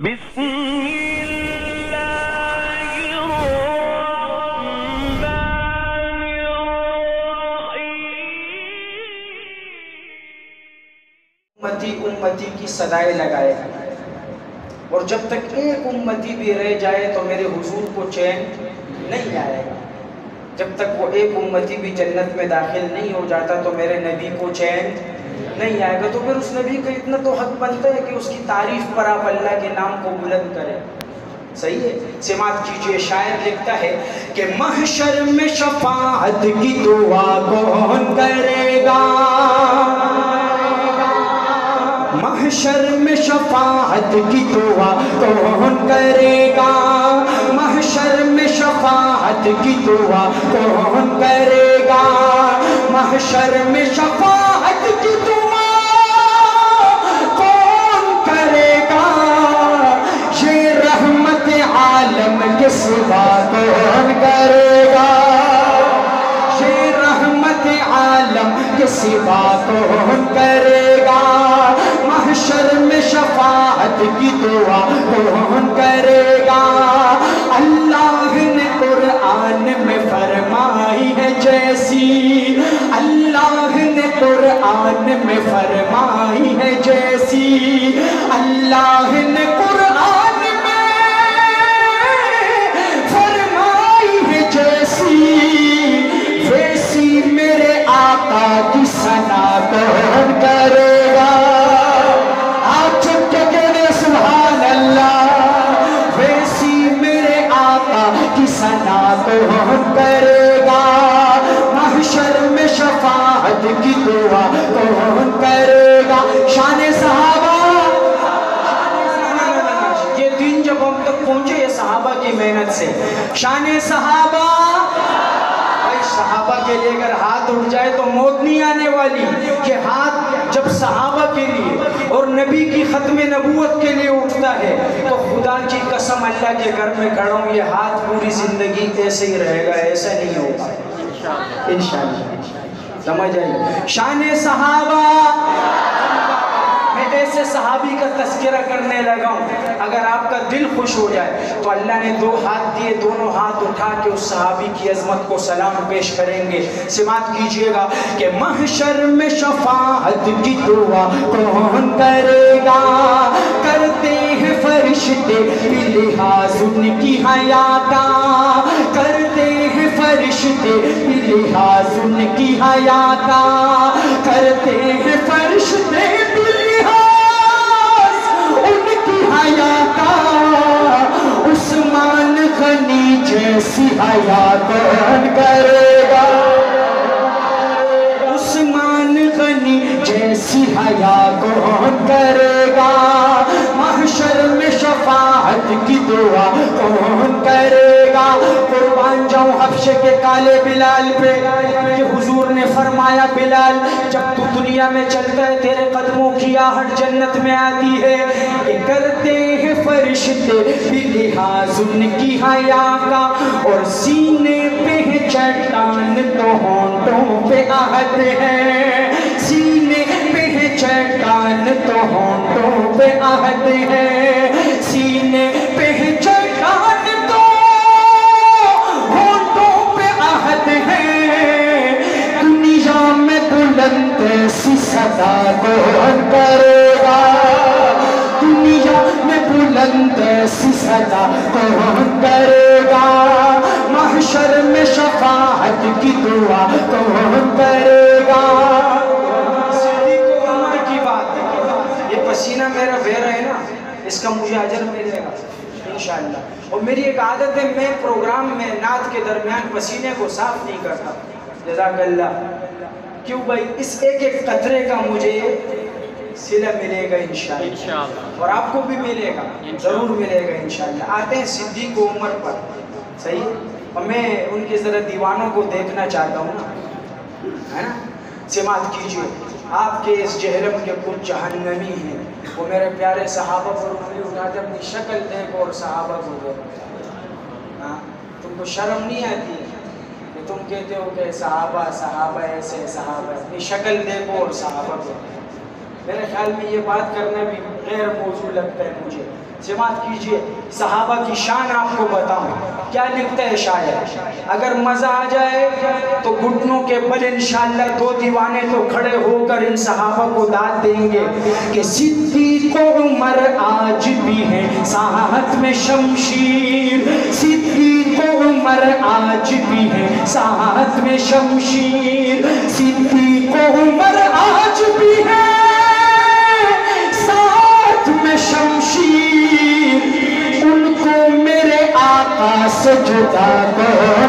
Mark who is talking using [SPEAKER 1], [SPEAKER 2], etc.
[SPEAKER 1] بسم اللہ الرحمن الرحیم۔
[SPEAKER 2] امتی امتی کی صدائے لگائے گا، اور جب تک ایک امتی بھی رہ جائے تو میرے حضور کو چین نہیں آئے گا۔ جب تک وہ ایک امتی بھی جنت میں داخل نہیں ہو جاتا تو میرے نبی کو چین نہیں آئے گا۔ تو پھر اس نبی کا اتنا تو حق بنتا ہے کہ اس کی تعریف پر آپ اللہ کے نام کو بلند کریں۔ صحیح ہے؟ سماعت کیجئے، شاعر لکھتا ہے کہ محشر میں شفاعت کی دعا کون کرے گا، محشر میں شفاعت کی دعا کون کرے گا، محشر میں شفاعت کی دعا کون کرے گا، محشر میں شفاعت کی دعا کون کرے گا، یہ رحمت عالم کے سوا کون کرے گا، یہ رحمت عالم کے سوا کون کرے گا، محشر میں شفاعت کی دعا کون کرے گا۔ اللہ نے قرآن میں فرمائی ہے جیسی، اللہ نے قرآن میں فرمائی ہے جیسی، اللہ نے قرآن میں فرمائی ہے جیسی، ویسی میرے آقا کی ثنا کون کرے گا۔ ثنا کون کرے گا، محشر میں شفاعت کی دعا کون کرے گا۔ شان صحابہ، یہ دین جب ہم تک پہنچے یہ صحابہ کی محنت سے۔ شان صحابہ، صحابہ کے لیے اگر ہاتھ اٹھ جائے تو موت نہیں آنے والی۔ یہ ہاتھ جب صحابہ کے لیے اور نبی کی ختم نبوت کے لیے اٹھتا ہے تو خدا کی قسم اللہ کے گھر میں کھڑا ہوں، یہ ہاتھ پوری زندگی ایسے ہی رہے گا، ایسا نہیں ہوگا انشاءاللہ۔ سمجھ آئیے؟ شان صحابہ، میں ایسے صحابی کا تذکرہ کرنے لگا ہوں، اگر آپ کا دل خوش ہو جائے تو اللہ نے دو ہاتھ دیے، دونوں ہاتھ اٹھا کے اس صحابی کی عظمت کو سلام پیش کریں گے۔ سماعت کیجئے گا کہ محشر میں شفاعت کی دعا کون کرے گا، کرتے ہیں فرشتے لحاظ ان کی حیات کا، کرتے ہیں فرشتے لحاظ ان کی حیات کا، کرتے ہیں فرشتے عثمان غنی جیسی حیا کون کرے گا، عثمان غنی جیسی حیا کون کرے گا، محشر میں شفاعت کی دعا کون کرے گا۔ قربان جاؤں حبشے کے کالے بلال پہ کہ حضور نے فرمایا بلال جب تو دنیا میں چلتا ہے تیرے قدموں کی آہٹ جنت میں آتی ہے، کہ کرتے ہیں فرشتے لحاظ ان کی حیا کا، اور سینے پہ ہے چٹان تو ہونٹوں پہ عہد ہے، سینے پہ ہے چٹان تو ہونٹوں پہ عہد ہے، سینے پہ ہے چٹان تو ہونٹوں پہ عہد ہے، دنیا میں بلند ایسی صدا کون کرے گا، دنیا میں بلند ایسی صدا کون کرے گا، محشر میں شفاعت کی دعا کون کرے گا۔ صدیق و عمر کی بات ہے، یہ پسینہ میرا بہہ رہا ہے نا، اس کا مجھے اجر ملے گا انشاءاللہ۔ اور میری ایک عادت ہے، میں پروگرام میں نعت کے درمیان پسینے کو صاف نہیں کرتا، جزاک اللہ۔ کیوں بھائی؟ اس ایک ایک قطرے کا مجھے صلہ ملے گا انشاءاللہ، اور آپ کو بھی ملے گا، ضرور ملے گا انشاءاللہ۔ آتے ہیں صدیق و عمر پر، صحیح؟ اور میں ان کے ذرا دیوانوں کو دیکھنا چاہتا ہوں نا، ہے نا؟ سماعت کیجئے، آپ کے اس جہنم کے کچھ جہنمی ہیں، وہ میرے پیارے صحابہ پر انگلی اٹھاتے اپنی شکل دیکھو اور صحابہ کو دیکھو۔ تم کو شرم نہیں آتی کہ تم کہتے ہو کہ صحابہ ایسے، صحابہ اپنی شکل دیکھو اور صحابہ کو۔ میرے خیال میں یہ بات کرنا بھی غیر موضوع لگتا ہے مجھے. سماعت کیجئے، صحابہ کی شان آپ کو بتاؤں. کیا لکھتا ہے شاعر؟ اگر مزہ آ جائے تو گھٹنوں کے بل انشاءاللہ دو دیوانے تو کھڑے ہو کر ان صحابہ کو داد دیں گے کہ صدیق و عمر آج بھی ہیں ساتھ میں شمشیر. صدیق و عمر آج بھی ہیں ساتھ میں شمشیر. صدیق و عمر آج بھی ہیں ساتھ میں شمشیر. ان کو میرے آقا سے جدا کر